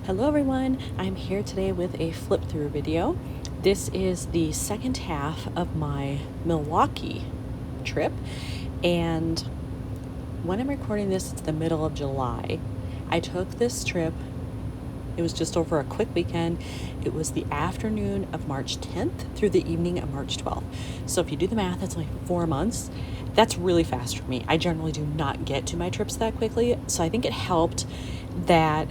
Hello everyone, I'm here today with a flip through video. This is the second half of my Milwaukee trip, and when I'm recording this, it's the middle of July. I took this trip, it was just over a quick weekend. It was the afternoon of March 10th through the evening of March 12th. So if you do the math, that's like 4 months. That's really fast for me. I generally do not get to my trips that quickly, so I think it helped that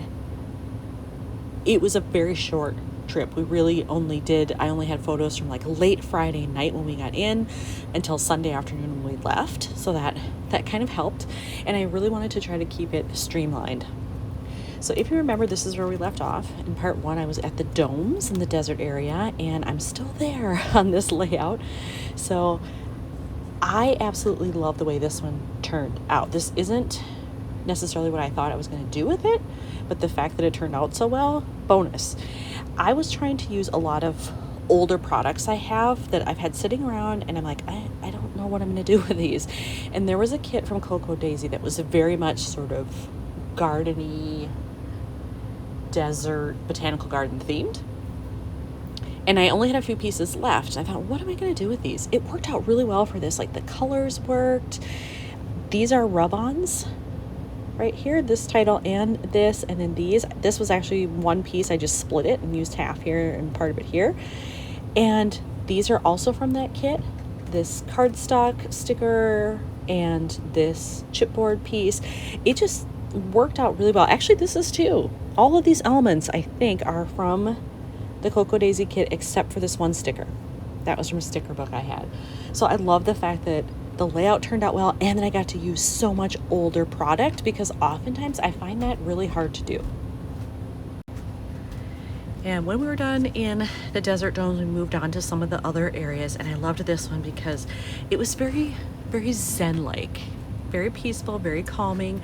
it was a very short trip. I only had photos from like late Friday night when we got in until Sunday afternoon when we left. So that kind of helped. And I really wanted to try to keep it streamlined. So if you remember, this is where we left off. In part one, I was at the domes in the desert area, and I'm still there on this layout. So I absolutely love the way this one turned out. This isn't necessarily what I thought I was going to do with it, but the fact that it turned out so well, bonus. I was trying to use a lot of older products I have that I've had sitting around, and I'm like, I don't know what I'm going to do with these. And there was a kit from Cocoa Daisy that was very much sort of gardeny, desert, botanical garden themed. And I only had a few pieces left. I thought, what am I going to do with these? It worked out really well for this. Like the colors worked. These are rub-ons right here, this title and then these. This was actually one piece. I just split it and used half here and part of it here. And these are also from that kit. This cardstock sticker and this chipboard piece. It just worked out really well. Actually, this is too. All of these elements, I think, are from the Cocoa Daisy kit except for this one sticker. That was from a sticker book I had. So I love the fact that the layout turned out well, and then I got to use so much older product, because oftentimes I find that really hard to do. And when we were done in the desert domes, we moved on to some of the other areas, and I loved this one because it was very, very zen-like, very peaceful, very calming,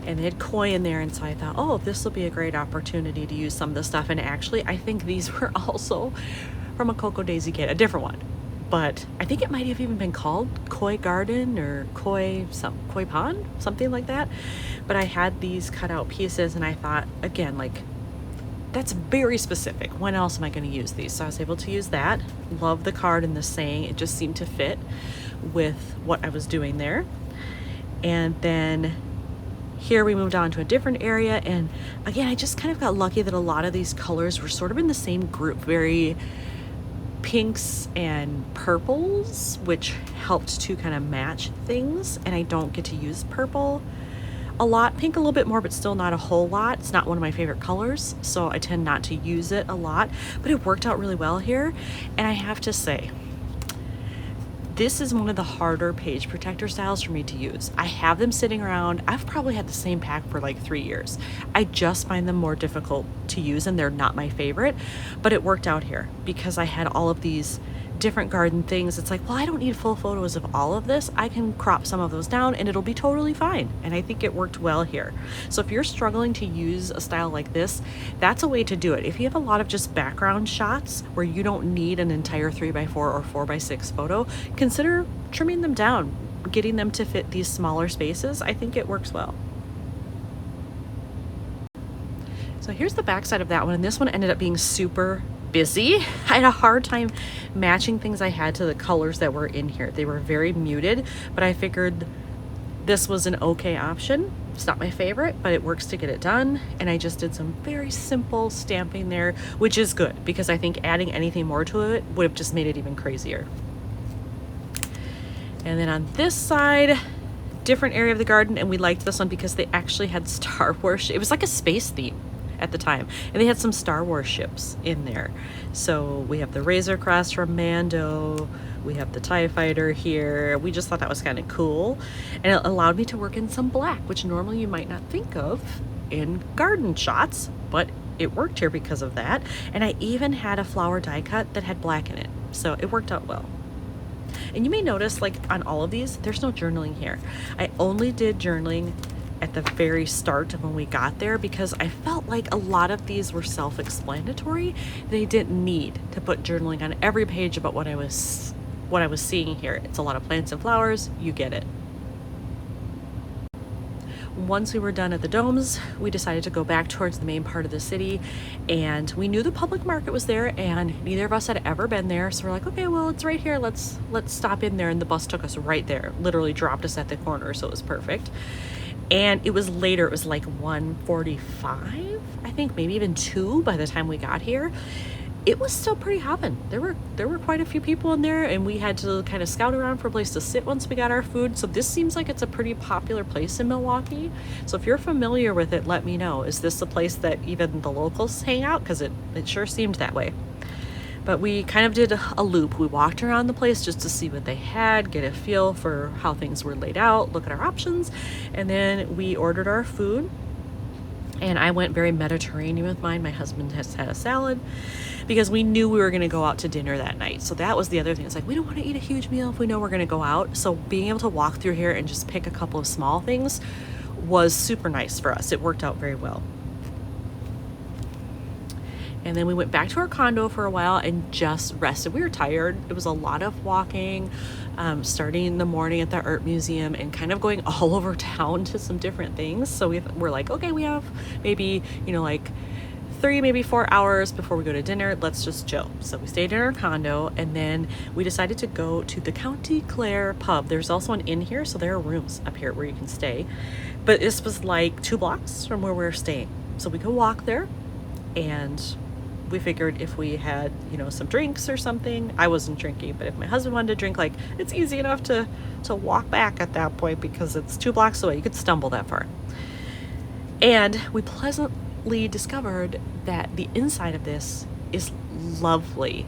and they had koi in there, and so I thought, oh, this will be a great opportunity to use some of the stuff. And actually, I think these were also from a Cocoa Daisy kit, a different one. But I think it might have even been called Koi Garden or Koi Pond, something like that. But I had these cut out pieces, and I thought, again, like, that's very specific. When else am I going to use these? So I was able to use that. Love the card and the saying. It just seemed to fit with what I was doing there. And then here we moved on to a different area. And again, I just kind of got lucky that a lot of these colors were sort of in the same group, very pinks and purples, which helped to kind of match things. And I don't get to use purple a lot. Pink a little bit more, but still not a whole lot. It's not one of my favorite colors, so I tend not to use it a lot, but it worked out really well here. And I have to say, this is one of the harder page protector styles for me to use. I have them sitting around. I've probably had the same pack for like 3 years. I just find them more difficult to use, and they're not my favorite, but it worked out here because I had all of these different garden things. It's like, well, I don't need full photos of all of this. I can crop some of those down and it'll be totally fine. And I think it worked well here. So if you're struggling to use a style like this, that's a way to do it. If you have a lot of just background shots where you don't need an entire 3x4 or 4x6 photo, consider trimming them down, getting them to fit these smaller spaces. I think it works well. So here's the back side of that one, and this one ended up being super busy. I had a hard time matching things I had to the colors that were in here. They were very muted, but I figured this was an okay option. It's not my favorite, but it works to get it done. And I just did some very simple stamping there, which is good because I think adding anything more to it would have just made it even crazier. And then on this side, different area of the garden, and we liked this one because they actually had Star Wars. It was like a space theme at the time, and they had some Star Wars ships in there. So we have the Razor Crest from Mando, we have the TIE Fighter here. We just thought that was kind of cool, and it allowed me to work in some black, which normally you might not think of in garden shots, but it worked here because of that. And I even had a flower die cut that had black in it, so it worked out well. And you may notice, like on all of these, there's no journaling here. I only did journaling at the very start of when we got there because I felt like a lot of these were self-explanatory. They didn't need to put journaling on every page about what I was seeing here. It's a lot of plants and flowers. You get it. Once we were done at the domes, we decided to go back towards the main part of the city, and we knew the public market was there, and neither of us had ever been there. So we're like, okay, well, it's right here. Let's stop in there. And the bus took us right there, literally dropped us at the corner. So it was perfect. And it was later, it was like 1:45, I think, maybe even 2 by the time we got here. It was still pretty hopping. There were quite a few people in there, and we had to kind of scout around for a place to sit once we got our food. So this seems like it's a pretty popular place in Milwaukee. So if you're familiar with it, let me know. Is this a place that even the locals hang out? Because it sure seemed that way. But we kind of did a loop. We walked around the place just to see what they had, get a feel for how things were laid out, look at our options, and then we ordered our food. And I went very Mediterranean with mine. My husband has had a salad because we knew we were going to go out to dinner that night. So that was the other thing. It's like, we don't want to eat a huge meal if we know we're going to go out. So being able to walk through here and just pick a couple of small things was super nice for us. It worked out very well. And then we went back to our condo for a while and just rested. We were tired. It was a lot of walking, starting in the morning at the art museum and kind of going all over town to some different things. So we're like, okay, we have maybe, like 3, maybe 4 hours before we go to dinner. Let's just chill. So we stayed in our condo, and then we decided to go to the County Clare pub. There's also an inn here, so there are rooms up here where you can stay. But this was like 2 blocks from where we were staying. So we could walk there, and we figured if we had, some drinks or something. I wasn't drinking, but if my husband wanted to drink, like, it's easy enough to walk back at that point because it's 2 blocks away. You could stumble that far. And we pleasantly discovered that the inside of this is lovely.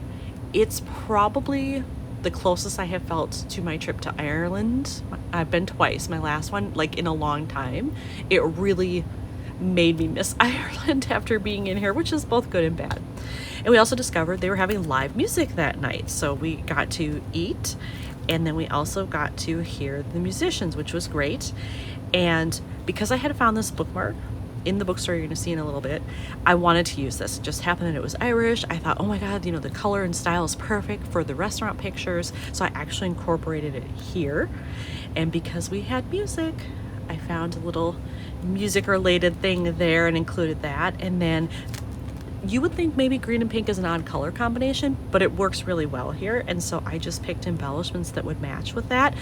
It's probably the closest I have felt to my trip to Ireland. I've been twice, my last one, like, in a long time. It really made me miss Ireland after being in here, which is both good and bad. And we also discovered they were having live music that night. So we got to eat, and then we also got to hear the musicians, which was great. And because I had found this bookmark in the bookstore you're going to see in a little bit, I wanted to use this. It just happened that it was Irish. I thought, oh my God, the color and style is perfect for the restaurant pictures. So I actually incorporated it here. And because we had music, I found a little music related thing there and included that. And then you would think maybe green and pink is an odd color combination, but it works really well here. And so I just picked embellishments that would match with that.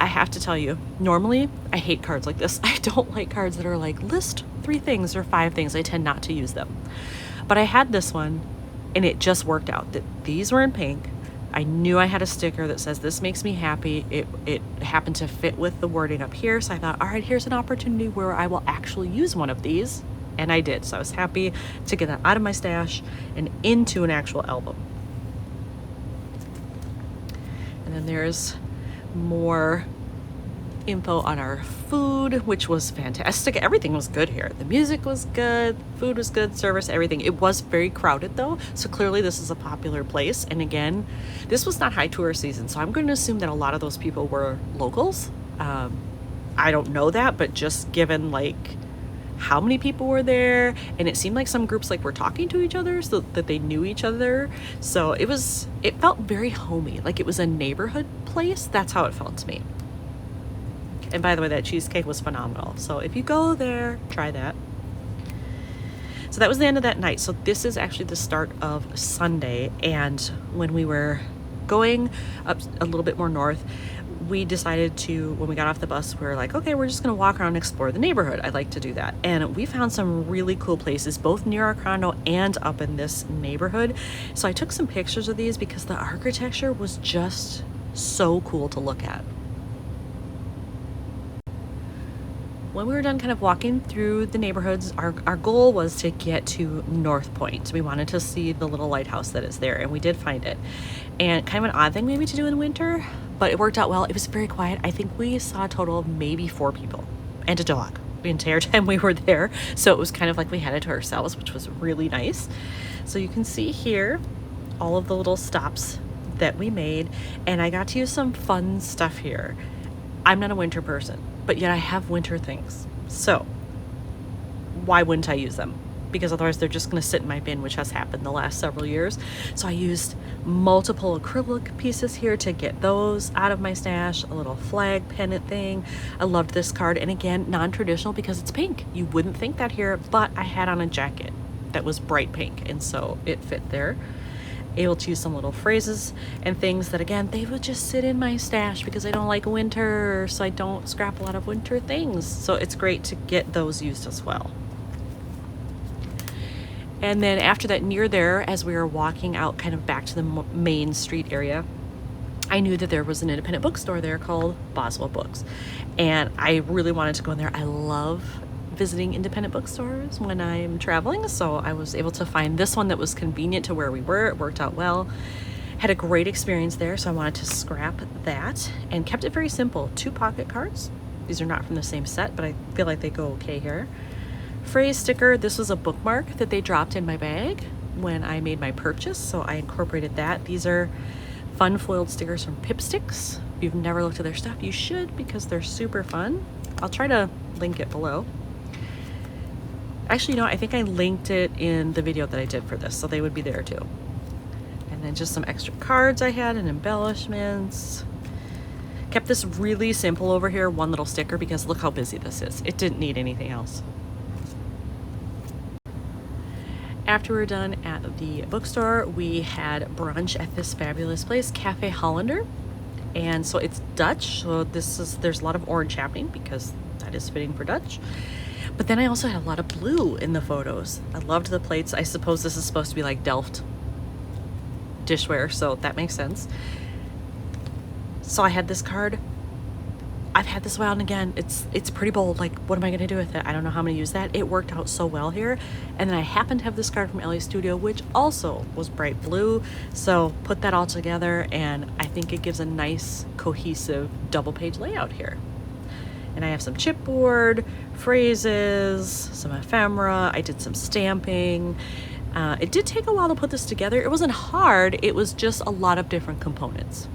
I have to tell you, normally I hate cards like this. I don't like cards that are like list 3 things or 5 things. I tend not to use them. But I had this one, and it just worked out that these were in pink. I knew I had a sticker that says this makes me happy. It happened to fit with the wording up here. So I thought, all right, here's an opportunity where I will actually use one of these. And I did. So I was happy to get that out of my stash and into an actual album. And then there's more info on our food, which was fantastic. Everything was good here. The music was good, food was good, service, everything. It was very crowded though, so clearly this is a popular place. And again, this was not high tourist season, so I'm going to assume that a lot of those people were locals. I don't know that, but just given like how many people were there, and it seemed like some groups like were talking to each other so that they knew each other. So it felt very homey, like it was a neighborhood place. That's how it felt to me. And by the way, that cheesecake was phenomenal. So if you go there, try that. So that was the end of that night. So this is actually the start of Sunday. And when we were going up a little bit more north, we decided to, when we got off the bus, we were like, okay, we're just gonna walk around and explore the neighborhood. I like to do that. And we found some really cool places, both near our condo and up in this neighborhood. So I took some pictures of these because the architecture was just so cool to look at. When we were done kind of walking through the neighborhoods, our goal was to get to North Point. We wanted to see the little lighthouse that is there, and we did find it. And kind of an odd thing maybe to do in winter, but it worked out well. It was very quiet. I think we saw a total of maybe 4 people and a dog the entire time we were there. So it was kind of like we had it to ourselves, which was really nice. So you can see here all of the little stops that we made, and I got to use some fun stuff here. I'm not a winter person, but yet I have winter things. So why wouldn't I use them? because otherwise they're just going to sit in my bin, which has happened the last several years. So I used multiple acrylic pieces here to get those out of my stash, a little flag pennant thing. I loved this card, and again, non-traditional because it's pink. You wouldn't think that here, but I had on a jacket that was bright pink, and so it fit there. Able to use some little phrases and things that, again, they would just sit in my stash because I don't like winter, so I don't scrap a lot of winter things. So it's great to get those used as well. And then after that, near there, as we were walking out kind of back to the main street area, I knew that there was an independent bookstore there called Boswell Books, and I really wanted to go in there. I love visiting independent bookstores when I'm traveling, so I was able to find this one that was convenient to where we were. It worked out well. Had a great experience there, so I wanted to scrap that and kept it very simple. 2 pocket cards. These are not from the same set, but I feel like they go okay here. Phrase sticker. This was a bookmark that they dropped in my bag when I made my purchase, so I incorporated that. These are fun foiled stickers from Pipsticks. If you've never looked at their stuff, you should, because they're super fun. I'll try to link it below. Actually, you know, I think I linked it in the video that I did for this, so they would be there too. And then just some extra cards I had and embellishments. Kept this really simple over here, 1 little sticker, because look how busy this is. It didn't need anything else. After we were done at the bookstore, we had brunch at this fabulous place, Cafe Hollander. And so it's Dutch, so there's a lot of orange happening because that is fitting for Dutch. But then I also had a lot of blue in the photos. I loved the plates. I suppose this is supposed to be like Delft dishware, so that makes sense. So I had this card. I've had this a while, and again, it's pretty bold. Like, what am I gonna do with it? I don't know how I'm gonna use that. It worked out so well here. And then I happened to have this card from LA Studio, which also was bright blue. So put that all together, and I think it gives a nice cohesive double page layout here. And I have some chipboard, phrases, some ephemera. I did some stamping. It did take a while to put this together. It wasn't hard, it was just a lot of different components.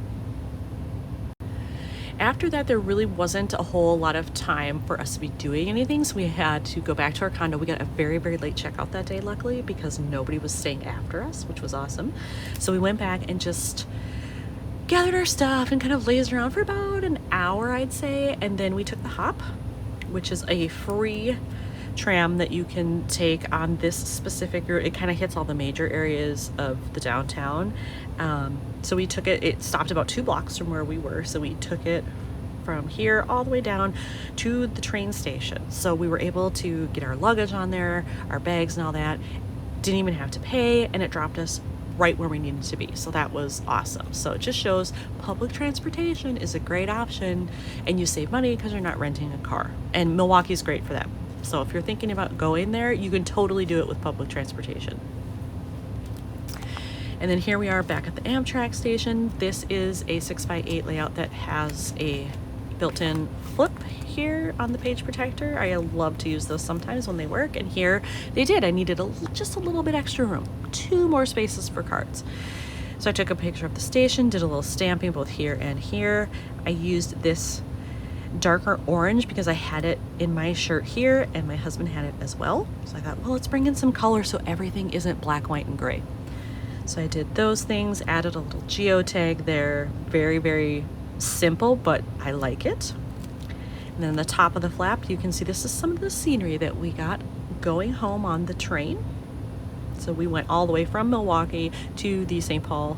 After that, there really wasn't a whole lot of time for us to be doing anything, so we had to go back to our condo. We got a very, very late checkout that day, luckily, because nobody was staying after us, which was awesome. So we went back and just gathered our stuff and kind of lazed around for about an hour, I'd say, and then we took the hop, which is a free tram that you can take on this specific route. It kind of hits all the major areas of the downtown. So we took it, it stopped about 2 blocks from where we were, so we took it from here all the way down to the train station. So we were able to get our luggage on there, our bags and all that, didn't even have to pay, and it dropped us right where we needed to be. So that was awesome. So it just shows public transportation is a great option, and you save money because you're not renting a car. And Milwaukee's great for that. So if you're thinking about going there, you can totally do it with public transportation. And then here we are back at the Amtrak station. This is a 6x8 layout that has a built-in flip here on the page protector. I love to use those sometimes when they work, and here they did. I needed just a little bit extra room, 2 more spaces for cards. So I took a picture of the station, did a little stamping both here and here. I used this darker orange because I had it in my shirt here and my husband had it as well. So I thought, well, let's bring in some color so everything isn't black, white, and gray. So I did those things, added a little geotag there. Very, very simple, but I like it. And then the top of the flap, you can see this is some of the scenery that we got going home on the train. So we went all the way from Milwaukee to the St. Paul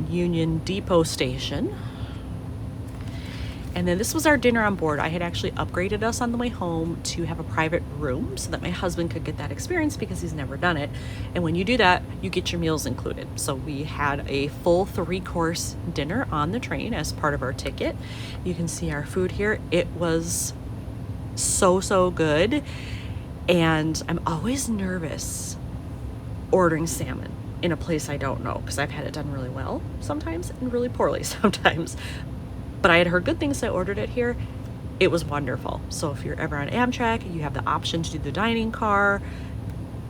Union Depot station. And then this was our dinner on board. I had actually upgraded us on the way home to have a private room so that my husband could get that experience because he's never done it. And when you do that, you get your meals included. So we had a full 3-course dinner on the train as part of our ticket. You can see our food here. It was so good. And I'm always nervous ordering salmon in a place I don't know because I've had it done really well sometimes and really poorly sometimes. But I had heard good things, so I ordered it here. It was wonderful. So if you're ever on Amtrak, you have the option to do the dining car.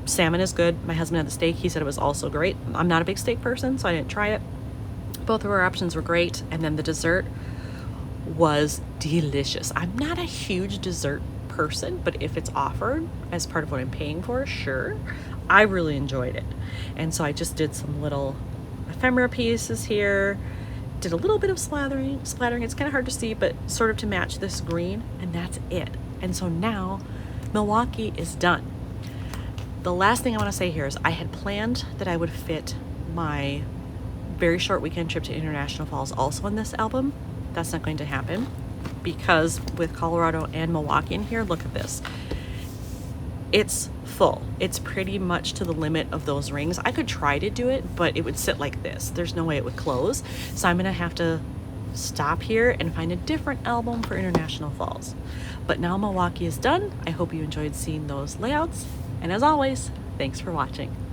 Salmon is good. My husband had the steak. He said it was also great. I'm not a big steak person, so I didn't try it. Both of our options were great. And then the dessert was delicious. I'm not a huge dessert person, but if it's offered as part of what I'm paying for, sure. I really enjoyed it. And so I just did some little ephemera pieces here, did a little bit of splattering. It's kind of hard to see, but sort of to match this green, and that's it. And so now Milwaukee is done. The last thing I want to say here is I had planned that I would fit my very short weekend trip to International Falls also in this album. That's not going to happen because with Colorado and Milwaukee in here, look at this. It's full. It's pretty much to the limit of those rings. I could try to do it, but it would sit like this. There's no way it would close. So I'm gonna have to stop here and find a different album for International Falls. But now Milwaukee is done. I hope you enjoyed seeing those layouts. And as always, thanks for watching.